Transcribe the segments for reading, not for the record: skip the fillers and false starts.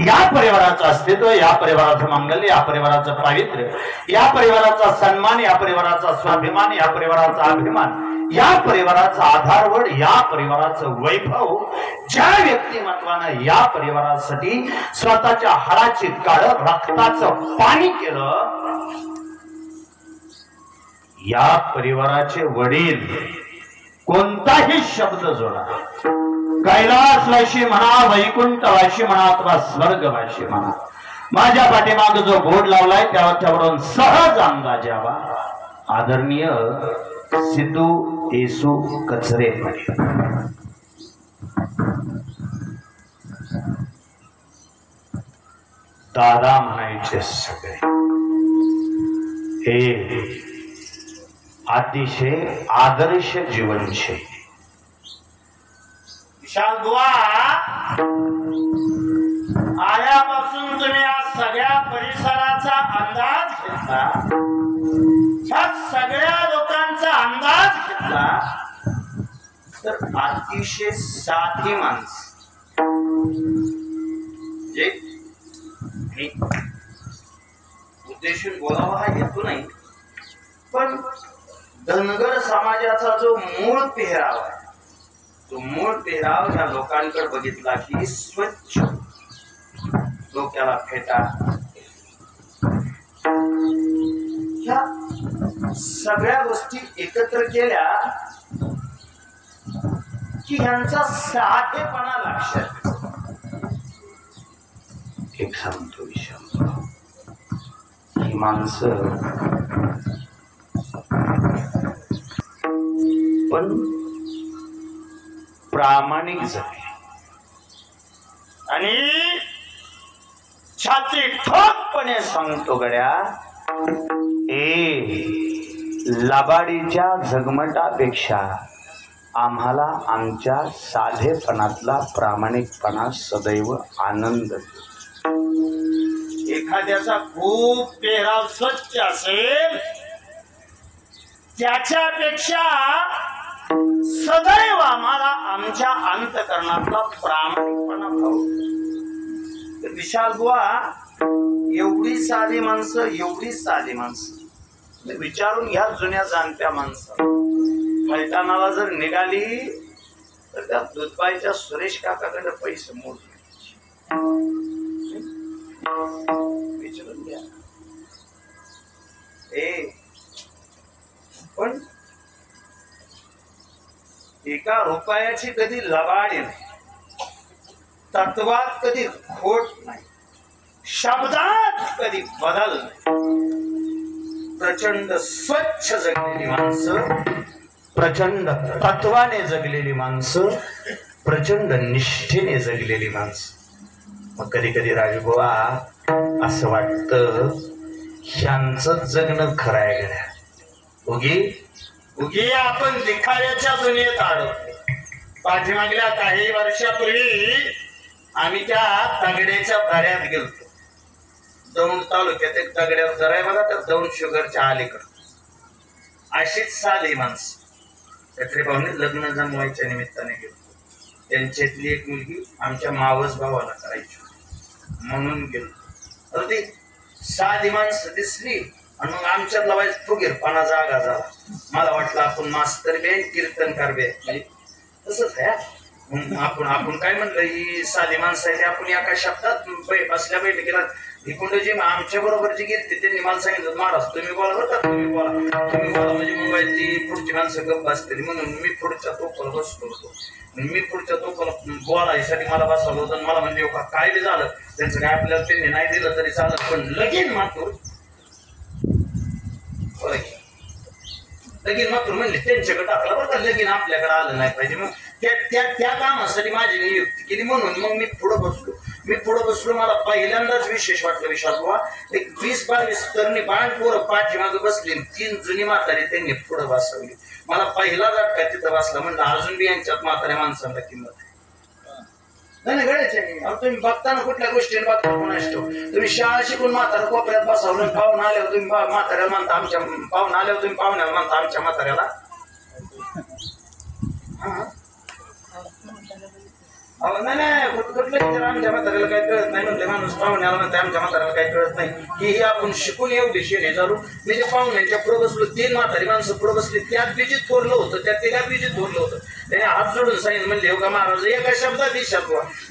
या परिवाराचं अस्तित्व, या परिवाराचं मांगल्य, या परिवाराचं पावित्र्य, या परिवाराचा सन्मान, या परिवाराचा स्वाभिमान, या परिवाराचा अभिमान, या परिवाराचा आधारवड, या परिवाराचं वैभव ज्या व्यक्तिमत्वानं या परिवारासाठी स्वतःच्या हाडाची काळ रक्ताचं पाणी केलं, या परिवाराचे वडील कोणताही शब्द जोडा, कैलासवाशी म्हणा, वैकुंठवाशी म्हणा अथवा स्वर्गवाशी म्हणा, माझ्या पाठीमाग जो बोर्ड लावलाय त्यावरून सहज अंदाज यावा. आदरणीय सिद्धू येसू कचरे दादा म्हणायचे सगळे हे अतिशय आदर्श जीवनशैली. विशाल बुवा, आल्यापासून तुम्ही या सगळ्या परिसराचा अंदाज घेतला, ह्या सगळ्या लोकांचा अंदाज घेतला, तर अतिशय साधी माणसं जे उद्देशून बोलावा हा हेतू नाही, पण धनगर समाजाचा जो मूळ पेहराव आहे, तो मूळ पेहराव ह्या लोकांकडे बघितला की स्वच्छ डोक्याला फेटा, ह्या सगळ्या गोष्टी एकत्र केल्या की ह्यांचा साधेपणा लक्षात. एक सांगतो विषय, ही माणसं पण प्रामाणिक झाले आणि छाती ठोकपणे सांगतो गड्या, लबाडीच्या झगमटापेक्षा आम्हाला आमच्या साधेपणातला प्रामाणिकपणा सदैव आनंद. एखाद्याचा खूप पेहराव स्वच्छ असेल त्याच्यापेक्षा सदैव आम्हाला आमच्या अंतकरणातला प्रामाणिकपणा भाऊ. विशाल बुवा, एवढी साधी माणसं, एवढी साधी माणसं विचारून घ्या जुन्या जाणत्या माणसं फलटणाला जर निघाली तर त्या दुधबाईच्या सुरेश काकाकडे पैसे मोजले विचारून घ्या. पण एका रुपयाची कधी लबाडी नाही, तत्वात कधी खोट नाही, शब्दात कधी बदल नाही. प्रचंड स्वच्छ जगलेली माणसं, प्रचंड तत्वाने जगलेली माणसं, प्रचंड निष्ठेने जगलेली माणसं. मग कधी कधी राजबुवा असं वाटतं ह्यांचं जगणं खरं आहे गड्या. उगी आपण दिखाव्याच्या दुनियेत आलो. पाठीमागल्या काही वर्षापूर्वी आम्ही त्या तगड्याच्या भऱ्यात गेलतो. दौंड तालुक्यात एक तगड्यात जरा आहे बघा, त्या दौंड शुगरच्या अलीकडे. अशीच साधी माणसं चक्रे भाऊने लग्न जमवायच्या निमित्ताने गेलो. त्यांच्यातली एक मुलगी आमच्या मावस भावाला करायची म्हणून गेलो. तर ती साधी माणसं दिसली आणि मग आमच्यात लावायचं फुगीरपणा जागा झाला. मला वाटलं आपण मास्तर बे कीर्तनकार बे तसंच आहे. आपण काय म्हणलं, ही साधी माणसं आहे आपण एका शब्दात बसल्या बैठकीला इकडं जे आमच्या बरोबर जे गेले त्यांनी मला सांगितलं, महाराज तुम्ही बोला बरं का, तुम्ही बोला म्हणजे मुंबईतली पुढची माणसं गप्प असतील म्हणून मी पुढच्या तोपाला बसलो होतो. मी पुढच्या तोपाला बोलायसाठी मला बसवलं होतं. मला म्हणजे काय बी झालं त्यांचं काय आपल्याला त्यांनी नाही दिलं तरी चालत, पण लगीन मात्र लगीन मात्र म्हणले त्यांच्याकडे टाकलं बरं का, लगीन आपल्याकडे आलं नाही पाहिजे. मग त्या कामासाठी माझी नियुक्ती केली म्हणून मग मी पुढे बसलो. मला पहिल्यांदाच विशेष वाटलं विशाल बुवा, एक 20-22 तरणी बाण पोरं पाठीमागे बसली, 3 जुनी म्हातारी त्यांनी पुढे बसवली. मला पहिला झटका तिथं बसला. म्हणलं अजून बी यांच्यात म्हाताऱ्या माणसांना किंमत आहे. नाही गळ्याच्या तुम्ही बघताना कुठल्या गोष्टीने बघता कोणाच ठेव. तुम्ही शाळा शिकून म्हातारा कोपऱ्यात बसवलं, पाहुणा आल्यावर तुम्ही म्हाताऱ्याला म्हणता आमच्या पाहुणा आल्यावर तुम्ही पाहुण्याला म्हणता आमच्या म्हाताऱ्याला. अहो नाही कुठलं आमच्या म्हाताऱ्याला काही कळत नाही म्हणले माणूस पाहुण्याला म्हणते आमच्या म्हाताऱ्याला काही कळत नाही की हे आपण शिकून एवढी शेणे जाऊ मी जे पाहुण्यांच्या पुढे बसलो 3 म्हातारी माणसं पुढे बसली त्यात बीजी थोरलं होतं त्यात 3 बीजी थोरलं होतं त्याने हात जोडून सांगितलं म्हणले हो का महाराज एका शब्दात दिशात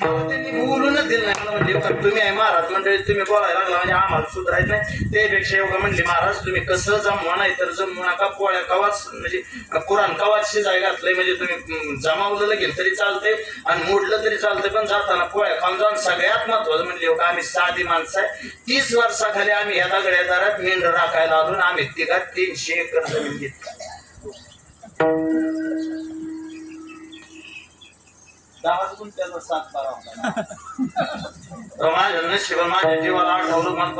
त्यांनी बोलूनच दिलं नाही मला म्हणले हो का तुम्ही आहे महाराज मंडळी तुम्ही बोलायला लागला म्हणजे आम्हाला सुधारायचं नाही त्यापेक्षा योगा म्हणले महाराज तुम्ही कसं जमवा नाही तर जमवू नका पोळ्या कवाच म्हणजे कुराण कवाच शिजायला घातलंय म्हणजे तुम्ही जमावलं लगेल तरी चालतंय आणि मोडलं तरी चालतंय पण जाताना पोळ्या खाऊन जाऊन सगळ्यात महत्वाचं म्हणले हो का आम्ही साधी माणसं आहे 30 वर्षाखाली आम्ही ह्या दगड्या दारात मेंढर राखायला आलो आम्ही तिघात 300 एकर जमीन घेतली गावातून त्याला 7-12 माझ्या नशिबाला माझ्या जीवाला आठवलं मला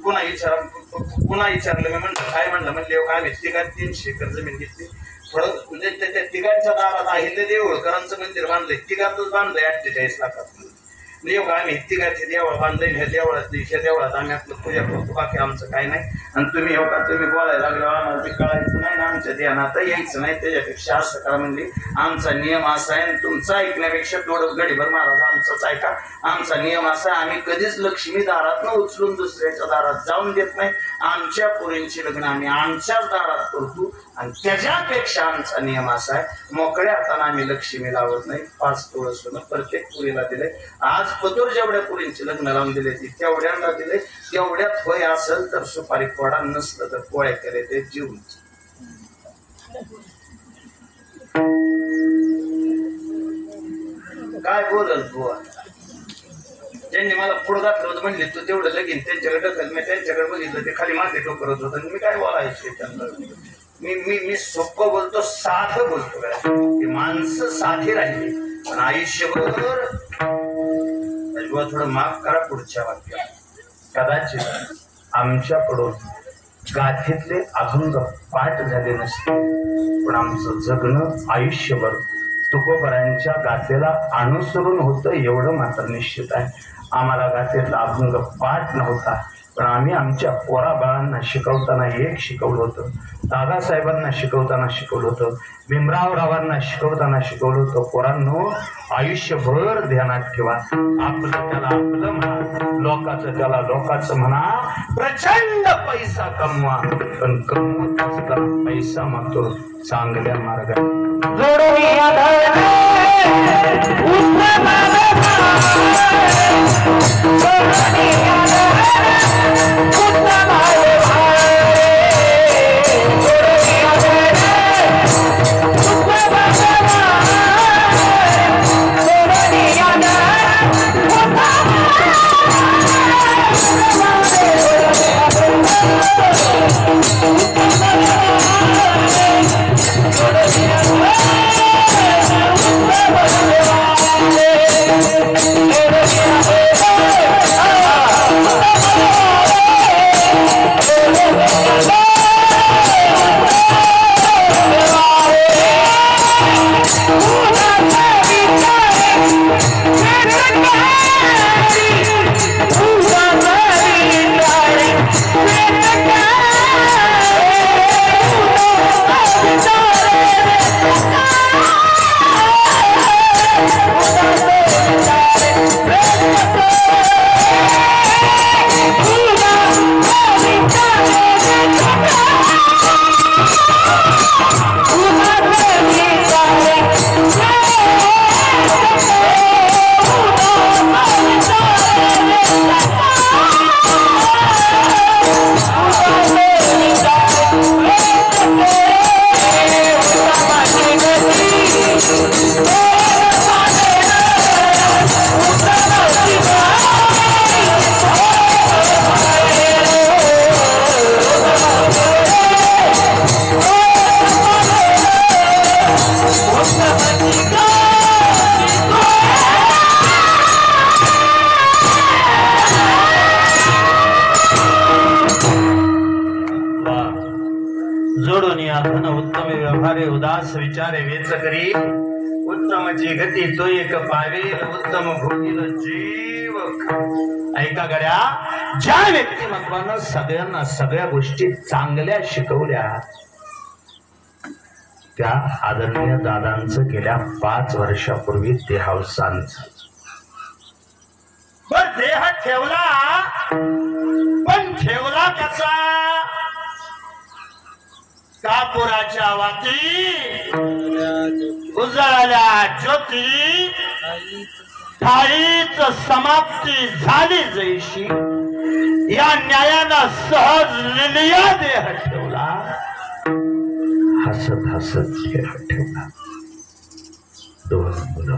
पुन्हा विचारलं मी म्हणलं काय म्हणलं म्हणले आम्ही तिघात 300 एकर जमीन घेतली थोडं म्हणजे त्या तिघांच्या दारात आहे देऊळकरांचं मंदिर बांधलंय तिघातच बांधलंय 48 लाखात म्हणजे आम्ही तिघाचे देवळ बांधलंय ह्या देवळात आम्ही आपलं पूजा करतो बाकी आमचं काही नाही आणि तुम्ही तुम्ही बोलायला लागलो आम्हाला ते कळायचं नाही ना आमच्या ध्यानात यायचं नाही त्याच्यापेक्षा असं करा म्हणजे आमचा नियम असा आहे तुमचा ऐकण्यापेक्षा थोडं गडीभर महाराज आमचाच ऐका आमचा नियम असा आहे आम्ही कधीच लक्ष्मी दारात न उचलून दुसऱ्याच्या दारात जाऊन देत नाही आमच्या पोरींची लग्न आम्ही आमच्याच दारात करतो आणि त्याच्यापेक्षा आमचा नियम असा आहे मोकळ्या हाताने आम्ही लक्ष्मी लावत नाही 5 तोळं सोनं प्रत्येक पुरीला दिले आज पतोर जेवढ्या पुरींची लग्न लावून दिले ती तेवढ्यांना दिले तेवढ्यात होय असेल तर सुपारी फोडा नसलं तर पोळ्या केले ते जीवन काय बोलल बुवा ज्यांनी मला पुढं घातलं होतं म्हणले तू तेवढं लगीन त्यांच्याकडे ढकल मी त्यांच्याकडे बघितलं ते खाली मागे टोकरत होतं मी काय बोलायचे त्यांना मी सोपं बोलतो साधं बोलतो की माणसं साधी राहिली पण आयुष्यभर थोडं माफ करा पुढच्या वाक्यात कदाचित आमच्याकडून गाथेतले अभंग पाठ झाले नसते पण आमचं जगणं आयुष्यभर तुकोबरांच्या गाथेला अनुसरून होतं एवढं मात्र निश्चित आहे आम्हाला गाथेतला अभंग पाठ नव्हता पण आम्ही आमच्या पोराबाळांना शिकवताना एक शिकवलं होतं दादासाहेबांना शिकवताना शिकवलं होतं भीमरावरावांना शिकवताना शिकवलं होतं पोरांनो आयुष्यभर ध्यानात ठेवा आपलं त्याला आपलं म्हणा लोकाचं त्याला लोकाचं म्हणा प्रचंड पैसा कमवा पण कमवत असताना पैसा मागतो चांगल्या मार्गाने उदास विचारे वेच करी उत्तम जी गती तो एक पावेल उत्तम भोगील जीव ऐका गड्या ज्या व्यक्तिमत्वानं सगळ्यांना सगळ्या गोष्टी चांगल्या शिकवल्या त्या आदरणीय दादांचं गेल्या 5 वर्षापूर्वी देहावसान झालं. बर देह ठेवला, पण ठेवला कसा? कापुराच्या वाती उजळल्या ज्योती, थाळीच समाप्ती झाली जैशी, या न्यायानं सहज लिलिया देह ठेवला. हसत हसत देह ठेवला. 2 मुलं,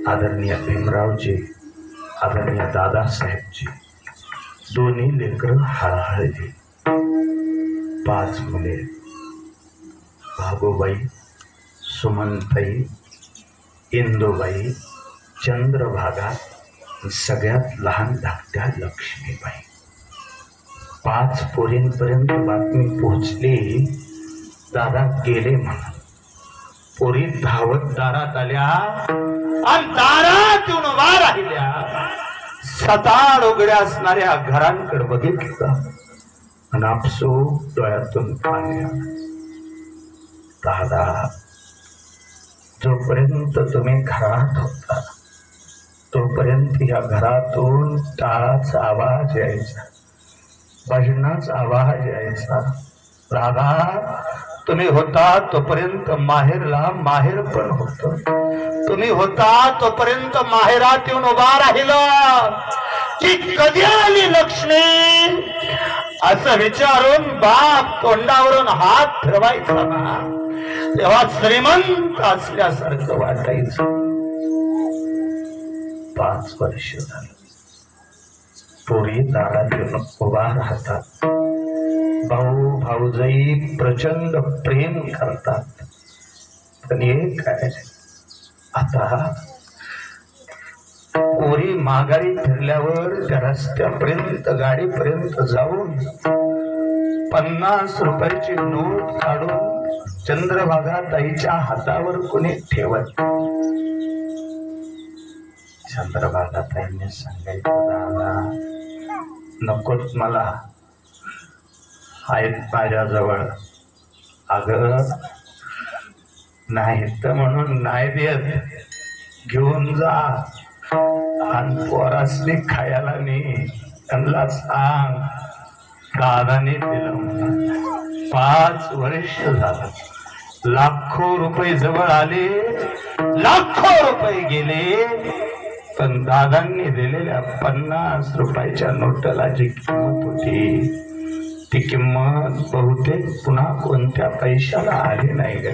आदरणीय भीमरावजी, आदरणीय दादासाहेबजी, दोन्ही लेकरं हळहळली. 5 मुले, भागोबाई, सुमनताई, इंदुबाई, चंद्रभागा, सगळ्यात लहान धाकट्या लक्ष्मीबाई. 5 पोरींपर्यंत बातमी पोहोचली, दादा गेले म्हणून. पोरी धावत दारात आल्या आणि दारात येऊन उभा राहिल्या. सताळ उघड्या असणाऱ्या घरांकडे बघितलं आणि आपसूक डोळ्यातून पाणी आलं. दादा, जोपर्यंत तुम्ही घरात होता तोपर्यंत या घरातून टाळाचा आवाज यायचा, भजनाचा आवाज यायचा. दादा, तुम्ही होता तोपर्यंत माहेरला माहेर पण होत. तुम्ही होता तोपर्यंत माहेरात येऊन उभा राहिलं की कधी आली लक्ष्मी असं विचारून बाप तोंडावरून हात फिरवायचा ना, तेव्हा श्रीमंत असल्यासारखं वाटायचं. 5 वर्ष झालं. पोरी दारात येऊन उभा राहतात. भाऊ भाऊजाई प्रचंड प्रेम करतात. पण एक काय, आता पोरी माघारी फिरल्यावर त्या रस्त्यापर्यंत गाडीपर्यंत जाऊन 50 रुपयाची नोट काढून चंद्रभागा ताईच्या हातावर कोणी ठेवत. चंद्रभागा ताईने सांगायचं, दादा नकोच मला, आहेत माझ्याजवळ. अगं नाही तर म्हणून नाही देत, घेऊन जा. आणि पोरासनी खायला नाही, त्यांना सांग दादाने दिलं. 5 वर्ष झालं. लाखो रुपये जवळ आले, लाखो रुपये गेले, पण दादांनी दिलेल्या 50 रुपयाच्या नोटाला जी किंमत होती ती किंमत बहुतेक पुन्हा कोणत्या पैशाला आली नाही ग.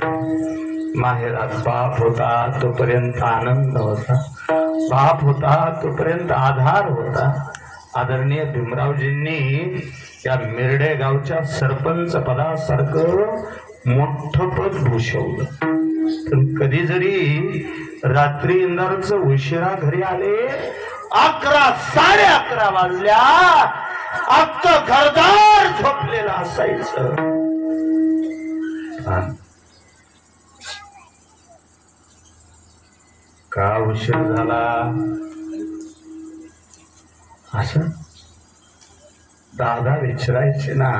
माहेरात बाप होता तोपर्यंत आनंद होता, बाप होता तोपर्यंत आधार होता. आदरणीय भीमरावजींनी या मिरडे गावच्या सरपंच पदासारखं मोठं पद भूषवलं. पण कधी जरी रात्री इंदारचं उशिरा घरी आले, 11 11:30 वाजल्या, अख्खं घरदार झोपलेलं असायचं. का उशीर झाला असं दादा विचारायचे ना,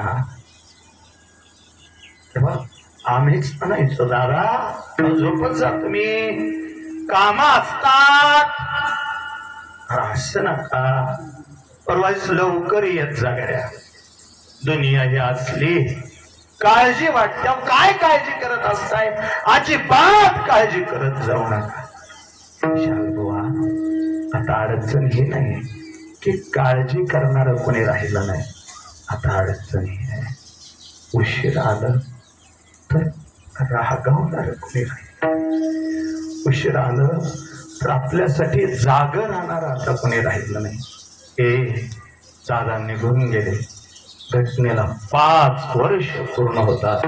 तेव्हा आम्हीच म्हणायचो, दादा झोपत जा तुम्ही, काम असतात. असं नका, परवाच लवकर येत जा गड्या. दुनिया ही असली काळजी वाटते. काय काळजी करत असताय? अजिबात काळजी करत जाऊ नका. शालबुवा, आता अडचण ही नाही की काळजी करणार कोणी राहिलं नाही. आता अडचण ही आहे, उशीर आलं तर रागवणार कोणी राहिलं. उशीर आलं तर आपल्यासाठी जागं राहणार आता कोणी राहिलं नाही. दादा निघून गेले. घटनेला 5 वर्ष पूर्ण होतात.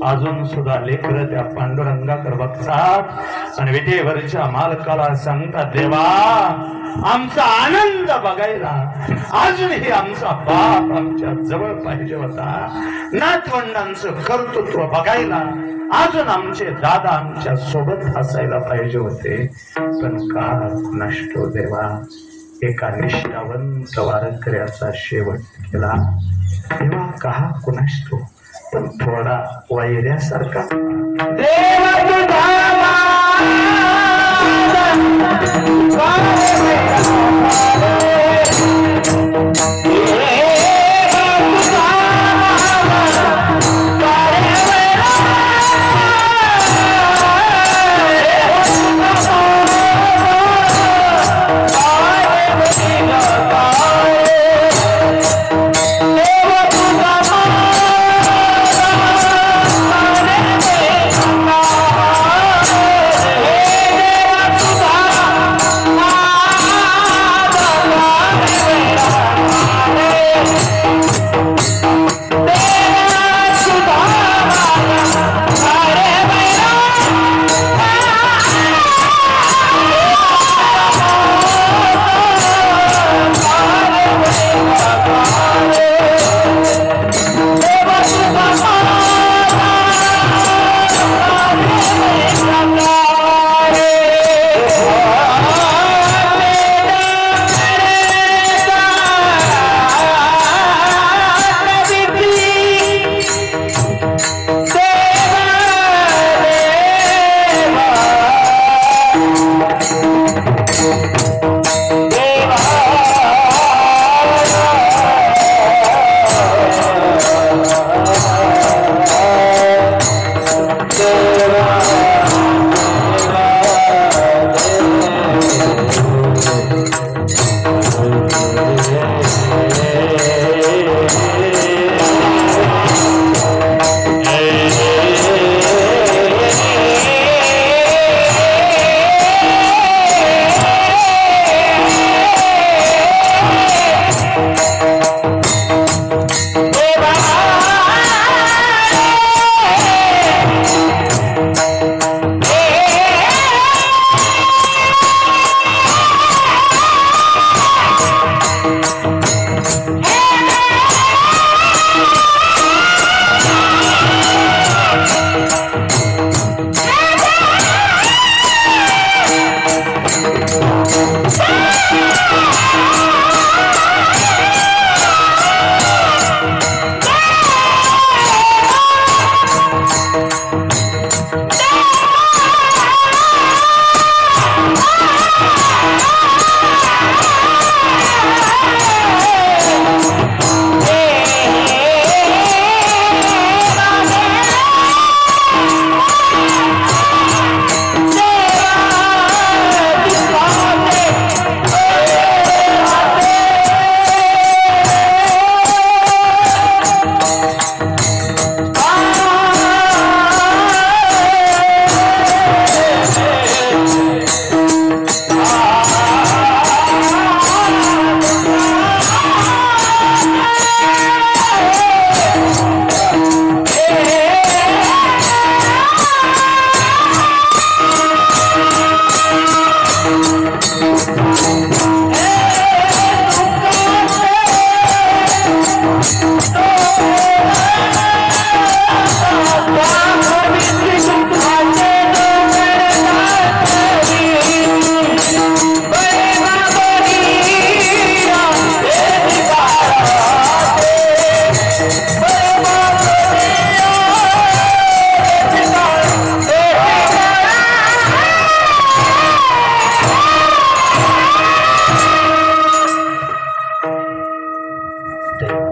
अजून सुद्धा लेकर त्या पांडुरंगाकडे बघतात आणि विटेवरच्या मालकाला सांगतात, देवा आमचा आनंद बघायला अजूनही आमचा बाप आमच्या जवळ पाहिजे होता. नातवंडांचं कर्तृत्व बघायला अजून आमचे दादा आमच्या सोबत असायला पाहिजे होते. पण का नष्टो देवा, एका निष्ठावंत वारकऱ्याचा शेवट केला. तेव्हा का कुणाष्टो पण थोडा वैऱ्यासारखा. देव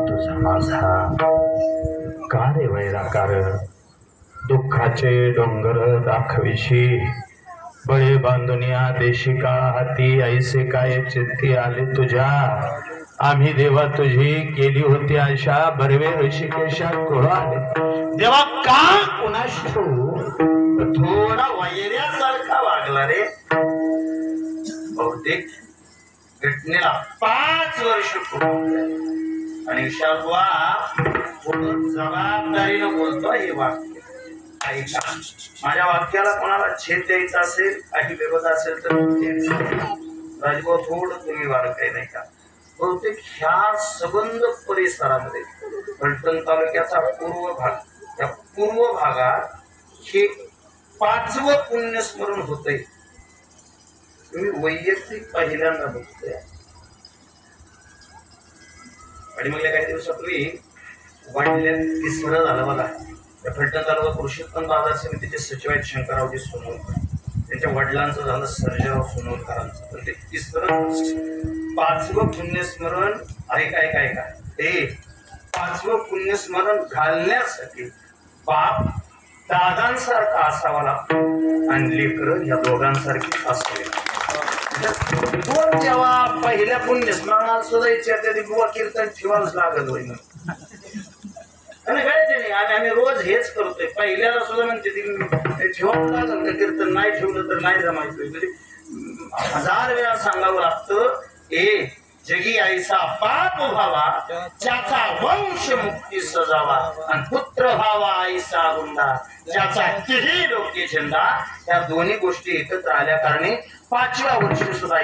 तुझा दुःखाचे डोंगर दाखविशी बळे बांधुनिया देशी काळ हाती ऐसे काय चित्ती आले तुझ्या. आम्ही देवा तुझी केली होती आशा बरवे ऋषिकेशा कोळ आले देवा का कुणास थोडा वैऱ्यासारखा वागला रे. बहुतेक घटनेला 5 वर्ष पूर्ण आणि विशालबुवा जबाबदारीनं बोलतो हे वाक्य ऐका. माझ्या वाक्याला कोणाला छेद द्यायचा असेल काही विरोध असेल तर राजभाऊ थोडं तुम्ही वारकाय नाही का. बहुतेक ह्या सबंध परिसरामध्ये फलटण तालुक्याचा पूर्व भाग, या पूर्व भागात हे 5वं पुण्यस्मरण होतंय. तुम्ही वैयक्तिक पहिल्यांदा बघतोय. आणि मग काही दिवसापूर्वी वाढल्यात तिसरं झालं बघा. त्या फलटण तालुका कृषी उत्पन्न बाजार समितीचे सचिव आहेत शंकररावजी सोनवणकर. त्यांच्या वडिलांचं झालं सर्जेराव सोनवणकरांचं. पण ते तिसरं 5वं पुण्यस्मरण ऐका ते 5वं पुण्यस्मरण घालण्यासाठी बाप दादांसारखा असावा लागतो आणि लेकरं या दोघांसारखी असावी. दोन जेव्हा पहिल्या पुण्यस्मरणाला सुद्धा इच्छा बुवा कीर्तन ठेवावंच लागत होईल आणि कळायचे नाही. आणि आम्ही रोज हेच करतोय. पहिल्याला सुद्धा म्हणते ती ठेवावं लागलं तर कीर्तन नाही ठेवलं तर नाही जमायचं. 1000 वेळा सांगावं लागतं जगी आईचा बाप व्हावा ज्याचा वंश मुक्ती सजावा आणि पुत्र व्हावा आईचा गुंडा ज्याचा तिही लोके झेंडा. या दोन्ही गोष्टी एकत्र आल्या कारणे 5व्या वर्षी सुद्धा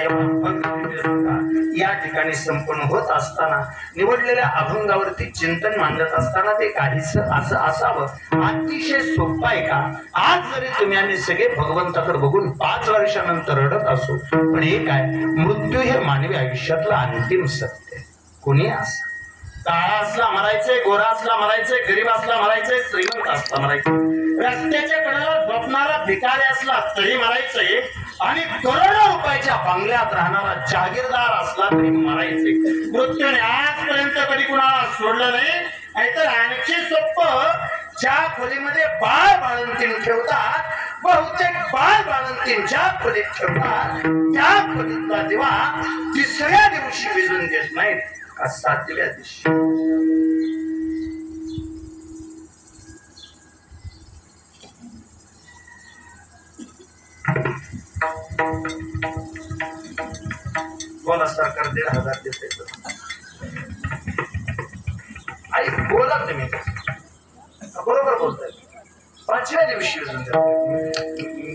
या ठिकाणी संपन्न होत असताना निवडलेल्या अभंगावरती चिंतन मांडत असताना ते काहीच असं असावं. अतिशय सोपं आहे का? आज जरी तुम्ही आम्ही सगळे भगवंताकडे बघून 5 वर्षानंतर रडत असो, पण हे काय, मृत्यू हे मानवी आयुष्यातलं अंतिम सत्य. कोणी असं काळा असला मरायचंय, गोरा असला मरायचंय, गरीब असला मरायचंय, श्रीमंत असला मरायचंय, रस्त्याच्या कडेला झोपणारा भिकारी असला तरी मरायचंय आणि करोडो रुपयाच्या बंगल्यात राहणारा जागीरदार असला तरी मरायचंय. मृत्यूने आजपर्यंत कधी कुणाला सोडलं नाही. नाहीतर आणखी सोपं, ज्या खोलीमध्ये बाळ बाळंतीण ठेवतात, बहुतेक बाळ बाळंतीण ज्या खोलीत ठेवतात त्या खोलीतला दिवा 3ऱ्या दिवशी विझून देत नाहीत का 7व्या दिवशी. बोला सरकार 1,500 देते. आई बोला तुम्ही बरोबर बोलताय. 5व्या दिवशी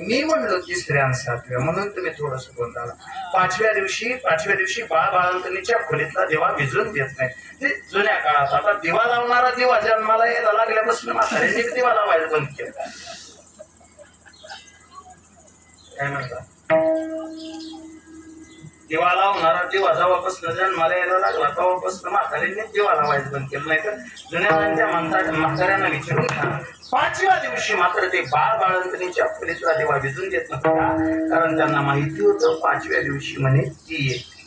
मी म्हणलो 3ऱ्या आणि 7व्या म्हणून तुम्ही थोडस बोलता. 5व्या दिवशी बाळ बाळंतणीच्या खोलीतला दिवा विझून देत नाही. ते जुन्या काळात. आता दिवा लावणारा दिवा जन्माला यायला लागल्यापासून म्हाताऱ्यांनी दिवा लावायला बंद केलं. काय म्हणतात, दिवा लावणारा दिवा जेव्हापासून जन्माला यायला लागला तेव्हापासून म्हाताऱ्यांनी दिवा लावायचं बंद केलं. नाही तर जुन्या म्हाताऱ्यांना विचारून 5व्या दिवशी मात्र ते बाळ बाळंतणीच्या खोलीतला दिवा विझून देत नव्हता. कारण त्यांना माहिती होतं 5व्या दिवशी म्हणे ती येते,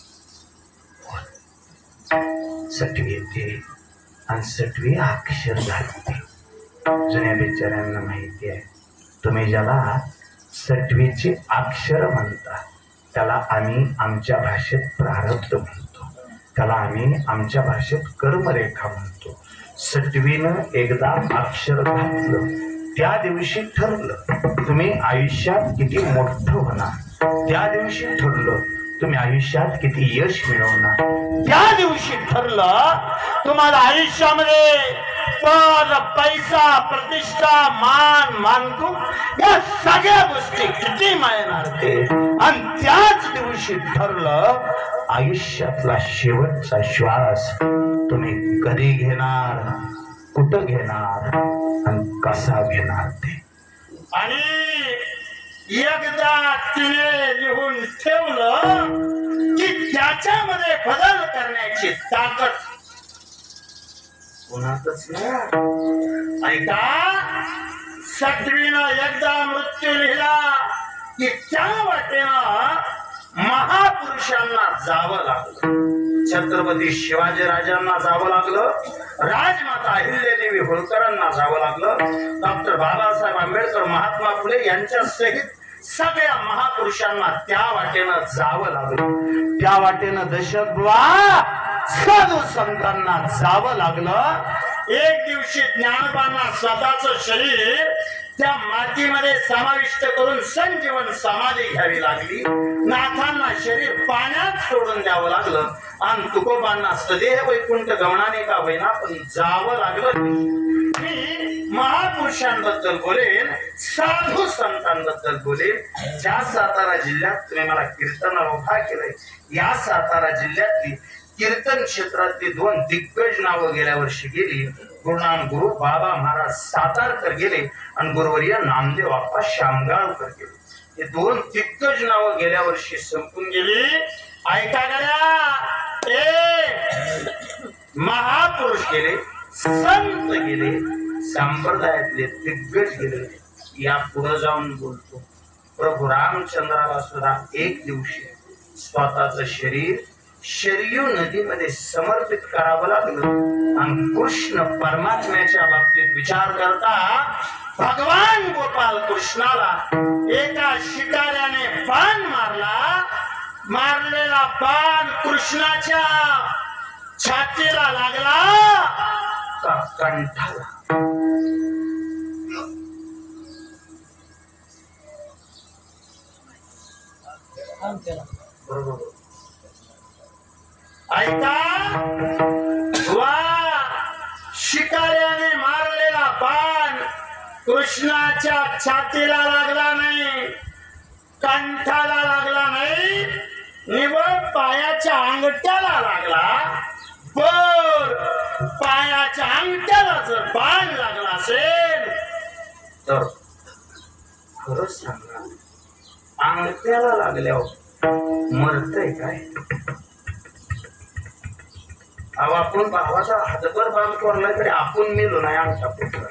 6वी येते आणि 6वी अक्षर घालते. जुन्या बिचाऱ्यांना माहिती आहे. तुम्ही ज्याला 6वीची अक्षर म्हणता त्याला आम्ही आमच्या भाषेत प्रारब्ध म्हणतो, त्याला आम्ही आमच्या भाषेत कर्मरेखा म्हणतो. 6वीनं एकदा अक्षर घातलं त्या दिवशी ठरलं तुम्ही आयुष्यात किती मोठं होणार, त्या दिवशी ठरलं तुम्ही आयुष्यात किती यश मिळवणार, त्या दिवशी ठरलं तुम्हाला आयुष्यामध्ये पद पैसा प्रतिष्ठा मान मानकूक या सगळ्या गोष्टी किती मिळणार ते. आणि त्याच दिवशी ठरलं आयुष्यातला शेवटचा श्वास तुम्ही कधी घेणार, कुठं घेणार आणि कसा घेणार ते. आणि एकदा तिने लिहून ठेवलं की त्याच्यामध्ये बदल करण्याची ताकद कोणातच नाही. ऐका, 6वीनं एकदा मृत्यू लिहिला की त्या वाटेनं महापुरुषांना जावं लागलं. छत्रपती शिवाजी राजांना जावं लागलं, राजमाता अहिल्यादेवी होळकरांना जावं लागलं, डॉक्टर बाबासाहेब आंबेडकर, महात्मा फुले यांच्या सहित सगळ्या महापुरुषांना त्या वाटेनं जावं लागलं. त्या वाटेनं दशकवा साधू संतांना जावं लागलं. एक दिवशी ज्ञानोबांना स्वतःचं शरीर त्या मातीमध्ये समाविष्ट करून संजीवन समाधी घ्यावी लागली. नाथांना शरीर पाण्यात सोडून द्यावं लागलं आणि तुकोबांना सदेह वैकुंठ गमनाने का होईना पण जावं लागलं. मी महापुरुषांबद्दल बोलेन, साधू संतांबद्दल बोलेन. ज्या सातारा जिल्ह्यात तुम्ही मला कीर्तनाला उभा केलंय, या सातारा जिल्ह्यातली कीर्तन क्षेत्रातली 2 दिग्गज नावं गेल्या वर्षी गेली. गुरुनाम गुरु बाबा महाराज सातारकर गेले आणि गुरुवर्य नामदेव बाप्पा शामगावकर गेले. हे 2 दिग्गज नावं गेल्या वर्षी संपून गेली. ऐका गड्या, महापुरुष गेले, संत गेले, संप्रदायातले दिग्गज गेले. या पुढे जाऊन बोलतो, प्रभू रामचंद्राला सुद्धा एक दिवशी स्वतःच शरीर नदीमध्ये समर्पित करावं लागलं. आणि कृष्ण परमात्म्याच्या बाबतीत विचार करता भगवान गोपाल कृष्णाला एका शिकाऱ्याने बाण मारला. मारलेला बाण कृष्णाच्या छातीला लागला का कंठाला. बरोबर ऐका, वा शिकाऱ्याने मारलेला बाण कृष्णाच्या छातीला लागला नाही, कंठाला लागला नाही, निवड पायाच्या अंगठ्याला लागला. बर पायाच्या अंगठ्याला जर बाण लागला असेल तर खरं सांगा, अंगठ्याला लागल्यावर मरतय काय? अहो आपण भावाचा हातभर बाण कोरलाय तरी आपण मेलो नाही. अंगठा फुटला.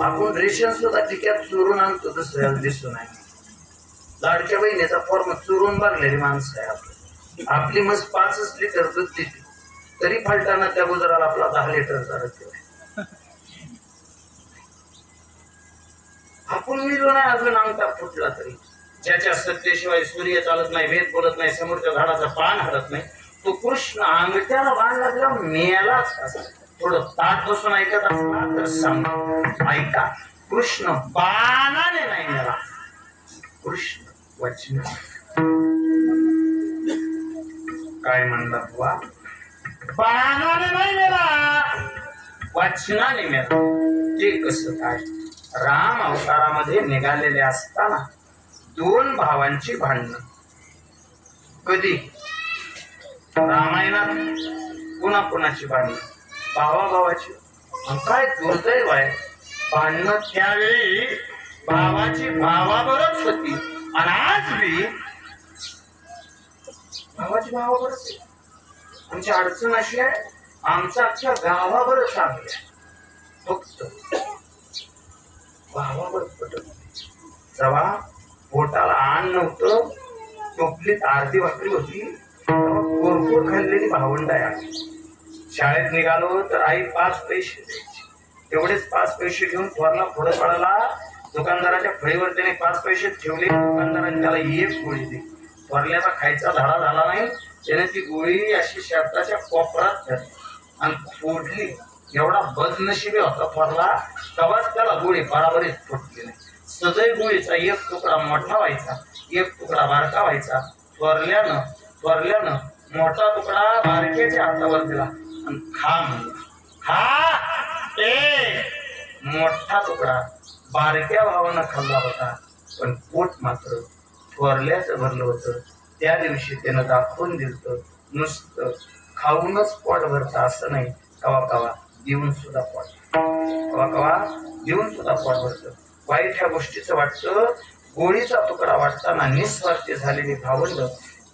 आपण रेशन सुद्धा टिक्यात चोरून आणतो, दुसऱ्याला दिसतो नाही. लाडक्या बहिणीचा फॉर्म चोरून भरलेली माणसं आहे. आपली मस्त 5 लिटर दूध देते तरी फालताना त्या गुजराला आपला 10 लिटरचा रक्कम. आपण मिळलो नाही अजून अंगठा फुटला तरी. ज्याच्या सत्तेशिवाय सूर्य चालत नाही, वेद बोलत नाही, समोरच्या झाडाचा पान हलत नाही, तो कृष्ण अंगठ्याला बाण लागला मेलाच कसा. थोडं ताट बसून ऐकत असला तर सांग ऐका, कृष्ण बाणाने नाही मेला, कृष्ण वचन. काय म्हणला बुवा? बाणाने नाही मेला, वचनाने मेला. ते कसं काय? राम अवतारामध्ये निघालेले असताना 2 भावांची भांडणं. कधी? रामायणात कुणाची भांडणं? भावाभावाची. काय दुर्दैव आहे, भांडणं त्यावेळी भावाची भावाबरोबरच होती आणि आज बी भावाची भावाबरोबर. आमची अडचण अशी आहे, आमच्या अख्ख्या गावाबरोबर चांगली आहे, फक्त भावाबरोबर पटत. जेव्हा पोटाला अन्न नव्हतं, टोपलीत अर्धी भाकरी होती, कोरकोर खाल्लेली भावंड आहे. शाळेत निघालो तर आई 5 पैसे द्यायची. तेवढेच 5 पैसे घेऊन थोरला पुढे पडाला. दुकानदाराच्या फळीवर त्याने 5 पैसे ठेवले. दुकानदाराने त्याला 1 गोळी दिली. थोरल्याचा खायचा धडा झाला नाही. त्याने ती गोळी अशी शर्टाच्या कोपरात धरली आणि फोडली. एवढा बदनशिबी होता थोरला, तेव्हाच त्याला गोळी बराबरीत फुटली नाही. सदैव गोळीचा 1 तुकडा मोठा व्हायचा, 1 तुकडा बारका व्हायचा. थोरल्यानं मोठा तुकडा बारक्याच्या हातावर दिला आणि खा म्हणला. खा. मोठा तुकडा बारक्या भावानं खाल्ला होता, पण पोट मात्र थोरल्याचं भरलं होतं. त्या दिवशी त्यानं दाखवून दिलं, नुसतं खाऊनच पोट भरतं असं नाही, कवा कवा देऊन सुद्धा पोट, कवा देऊन सुद्धा पोट भरतं. वाईट ह्या गोष्टीचं वाटतं. गोळीचा तुकडा वाटताना निस्वार्थी झालेली भावंड,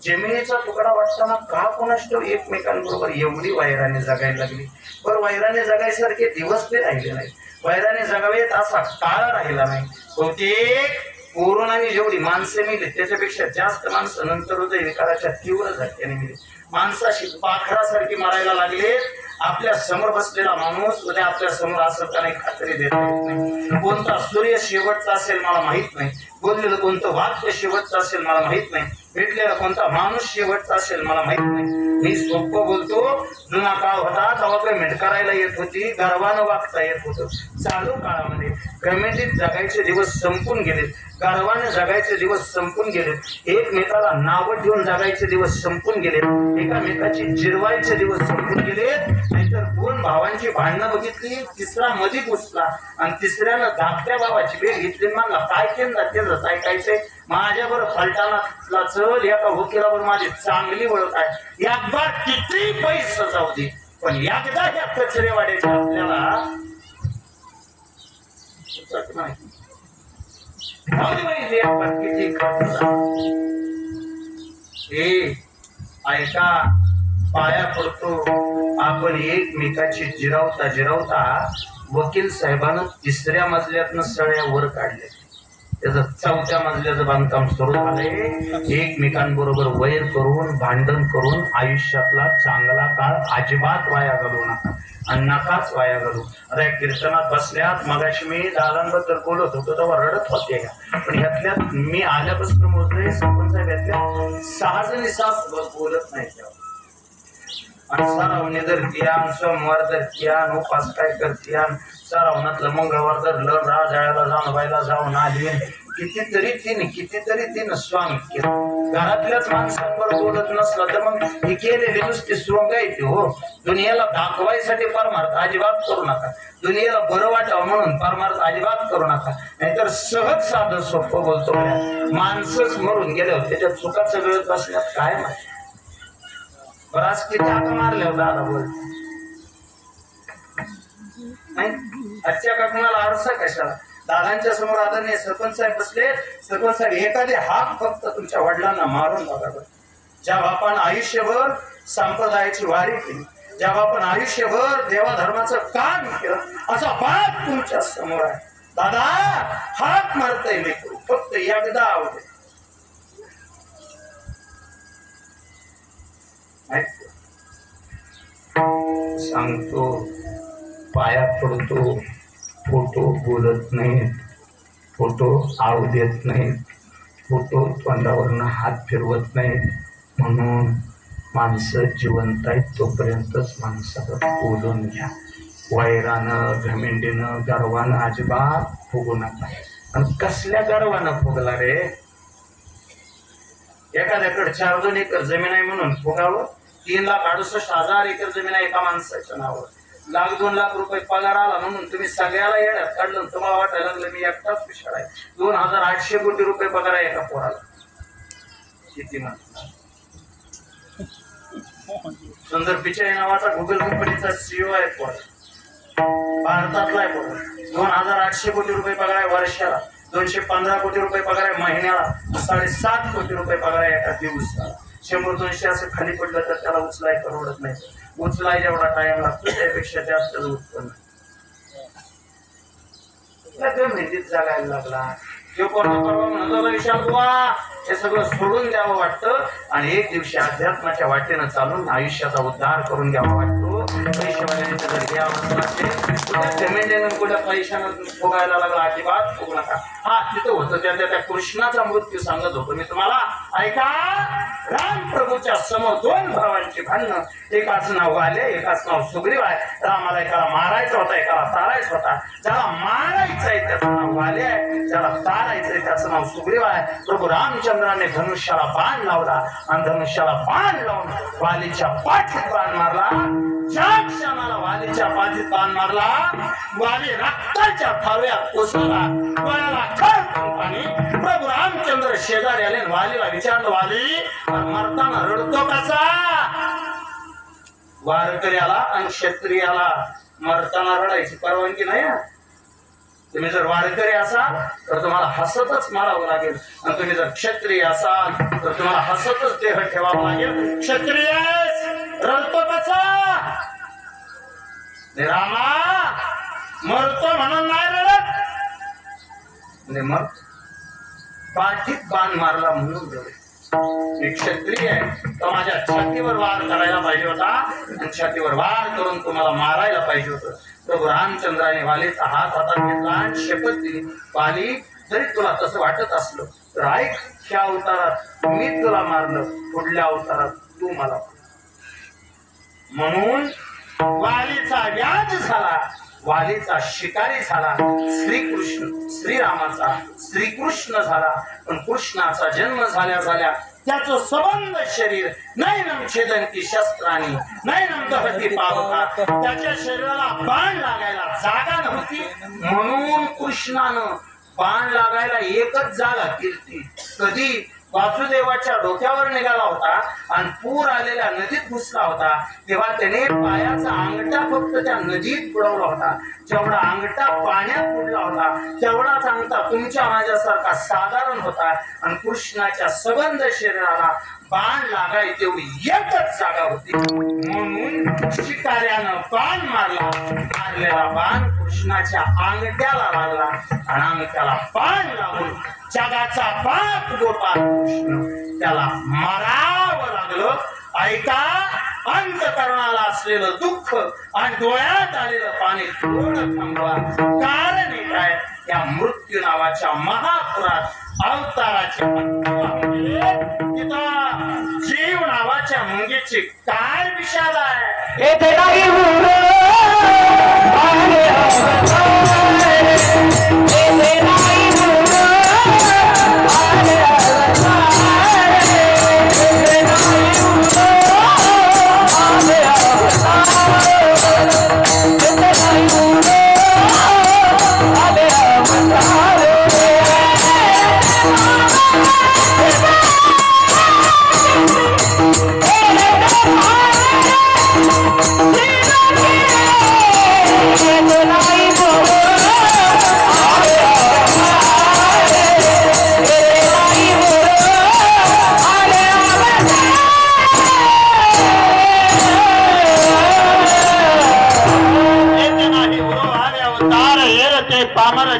जमिनीचा तुकडा वाटताना का कोणाच एकमेकांबरोबर एवढी वैराने जगायला लागली. पण वैराने जगायसारखे दिवस ते राहिले नाही, वैराने जगावेत असा काळ राहिला नाही. बहुतेक कोरोनाने जेवढी माणसं मिली त्याच्यापेक्षा जास्त माणसं नंतर हृदयविकाराच्या तीव्र झटक्याने मिली. माणसाशी पाखरासारखी मारायला लागले. आपल्या समोर बसलेला माणूस उद्या आपल्या समोर असं का नाही खात्री देत नाही. कोणता सूर्य शेवटचा असेल मला माहित नाही, बोललेलं कोणतं वाक्य शेवटचं असेल मला माहित नाही, भेटलेला कोणता माणूस शेवटचा असेल मला माहित नाही. मी सोपं बोलतो. जुना काळ होता तेव्हा पेमेंट करायला येत होती, गर्वानं वागता येत होतं. चालू काळामध्ये पेमेंटीत जगायचे दिवस संपून गेले, गर्वाने जगायचे दिवस संपून गेले, एकमेकाला नावं ठेवून जगायचे दिवस संपून गेले, एकामेकाची जिरवायचे दिवस संपून गेले. नाहीतर 2 भावांची भांडणं बघितली, तिसरा मध्ये घुसला आणि तिसऱ्यानं धाकट्या भावाची भेट घेतली. म्हणला काय केलं त्याच ऐकायचंय, माझ्या बरोबर फलटाणा चल, एका वकिलावर माझी चांगली ओळख आहे, एकदा किती पैसे जाऊ दे, पण एकदा ह्या कचरेवाड्याच्या आपल्याला नाही. किती ऐका, पाया पडतो. आपण एकमेकाची जिरावता जिरावता वकील साहेबानं 3ऱ्या मजल्यातनं सळ्या वर काढले. त्याचं 4थ्या मजल्याचं बांधकाम सुरू झालंय. एकमेकांबरोबर वैर करून भांडण करून आयुष्यातला चांगला काळ अजिबात वाया घालवू नका आणि नकाच वाया घालू. आता या कीर्तनात बसल्यात, मगाशी मी दालांबद्दल बोलत होतो तेव्हा रडत होते का, पण ह्यातल्यात मी आल्यापासून मोजले सरपंच साहेब यातल्या 6 जणी बोलत नाही. आणि सरावने जर कियान, सोमवार जर कियान, उपास काय करतीयान, सरावनातलं मंगळवार धरलं, राजाळ्याला जाऊन बायला जाऊन आली. कितीतरी तिनं स्वांग केलं. घरातल्याच माणसांवर बोलत नसलं तर मग हे केलेले नुसते सोंग येते. हो, दुनियाला दाखवायसाठी परमार्थ अजिबात करू नका. दुनियाला बरं वाटावं म्हणून परमार्थ अजिबात करू नका. नाहीतर सहज साधं सोपं बोलतो. माणसंच मरून गेल्यावर त्याच्या चुका सगळं असल्यात काय माहिती. बराच किती हाका मारल्या दादा बोल नाही. आजच्या का कुणाला आरसा कशाला. दादांच्या समोर आदरणीय सरपंच साहेब बसले. सरपंच साहेब एखादे हाक फक्त तुमच्या वडिलांना मारून बघा. ज्या बापानं आयुष्यभर संप्रदायाची वारी केली, ज्या बापानं आयुष्यभर देवाधर्माचं काम केलं, असा बाप तुमच्या समोर आहे. दादा हाक मारताय लेकरू, फक्त एकदा आवडे. सांगतो, पाया पडतो. फोटो बोलत नाहीत, फोटो आव देत नाहीत, फोटो तोंडावरनं हात फिरवत नाहीत. म्हणून माणसं जिवंत आहेत तोपर्यंतच माणसाला बोलून घ्या. वैरानं, घमेंडीनं, गर्वानं अजिबात फुगू नका. आणि कसल्या गर्वानं फुगला रे. एखाद्याकडे 4-2 एकर जमीन आहे म्हणून फुगावं. 3,68,000 एकर जमीन आहे एका माणसाच्या नावावर. 1,00,000-2 लाख रुपये पगार आला म्हणून तुम्ही सगळ्याला येण्यात काढलं. तुम्हाला वाटायला लागलं मी एकटाच विषय आहे. 2,800 कोटी रुपये पगार आहे एका पोराला. किती म्हणतात. सुंदर पिचाई नावाचा गुगल कंपनीचा CEO आहे पोर, भारतातला आहे पोर. 2,800 कोटी रुपये पगार आहे वर्षाला. 215 कोटी रुपये पगार आहे महिन्याला. 7.5 कोटी रुपये पगार आहे एका दिवसाला. 100-200 असं खाली पडलं तर त्याला उचलाय परवडत नाही. उचलाय जेवढा टाइम लागतो त्यापेक्षा जास्त उत्पन्न मेहनतीत जागायला लागला. जो परवा म्हणतो विशाल बुवा हे सगळं सोडून द्यावं वाटतं आणि एक दिवशी अध्यात्माच्या वाटेनं चालून आयुष्याचा उद्धार करून घ्यावा वाटतो. पैशावाल्याने जर घ्यावं लागते, जमिनीनं कुठल्या पैशानं फुगायला लागला अजिबात फुगू नका. हा तिथं होतं त्या कृष्णाचा मृत्यू सांगत होतो मी तुम्हाला. ऐका, रामप्रभूच्या समोर 2 भावांची भांडणं. एकाच नाव वाले, एकाच नाव सुग्रीव आहे. रामाला एकाला मारायचा होता, एकाला तारायचा होता. ज्याला मारायचंय त्याचं नाव वाले आहे, ज्याला तारायचंय त्याचं नाव सुग्रीव आहे. प्रभू रामचंद्राने धनुष्याला बाण लावला आणि धनुष्याला बाण लावून वालीच्या पाठीत बाण मारला. ज्या क्षणाला वालीच्या पाठीत बाण मारला, वाली रक्ताच्या थाव्यात कोसळला. डोळ्याला खळखळ पाणी. प्रभू रामचंद्र शेजारी आले, वालीला विचारलं, वाली मरताना रडतो कसा. वारकऱ्याला आणि क्षत्रियाला मरताना रडायची परवानगी नाही. तुम्ही जर वारकरी असाल तर तुम्हाला हसतच मारावं लागेल आणि तुम्ही जर क्षत्रिय असाल तर तुम्हाला हसतच देह ठेवावं लागेल. क्षत्रिय रडतो कसा. रामा मरतो म्हणून नाही रडत, मग पाठीत बाण मारला म्हणून रडत. मी क्षत्रिय आहे तर माझ्या छातीवर वार करायला पाहिजे होता आणि छातीवर वार करून तुम्हाला मारायला पाहिजे होतं. प्रभू रामचंद्राने वालीचा हात हातात घेतला आणि शपथ दिली, वाली जरी तुला तसं वाटत असलं तर ऐक, ह्या अवतारात मी तुला मारलं, पुढल्या अवतारात तू मला. म्हणून वालीचा व्याज झाला, वालीचा शिकारी झाला. श्रीकृष्ण श्रीरामाचा श्रीकृष्ण झाला. पण कृष्णाचा जन्म झाल्या झाल्या त्याचं सबंध शरीर नैनम छेदंती शस्त्रांनी नैनम दहती पावका. त्याच्या शरीराला बाण लागायला जागा नव्हती. म्हणून कृष्णानं बाण लागायला एकच जागा केली. कधी वासुदेवाच्या डोक्यावर निघाला होता आणि पूर आलेल्या नदीत घुसला होता, तेव्हा त्याने पायाचा अंगठा फक्त त्या नदीत बुडवला होता. जेवढा अंगठा पाण्यात बुडला होता तेवढाच अंगठा तुमच्या माझ्यासारखा साधारण होता. आणि कृष्णाच्या सबंध शरीराला बाण लागाय तेवढी एकच जागा होती, म्हणून शिकाऱ्यानं बाण मारला. मारलेला बाण कृष्णाच्या अंगठ्याला लागला आणि अंगठ्याला बाण लागून जगाचा बाप गोपाळ कृष्ण त्याला मारावं लागलं. ऐका, अंतकरणाला असलेलं दुःख आणि डोळ्यात आलेलं पाणी थोडं थांबवा. कारण हे काय, या मृत्यू नावाच्या महापुरात अवताराच्या तिथं जीव नावाच्या मुंगीची काय विषाद आहे. येथे नाही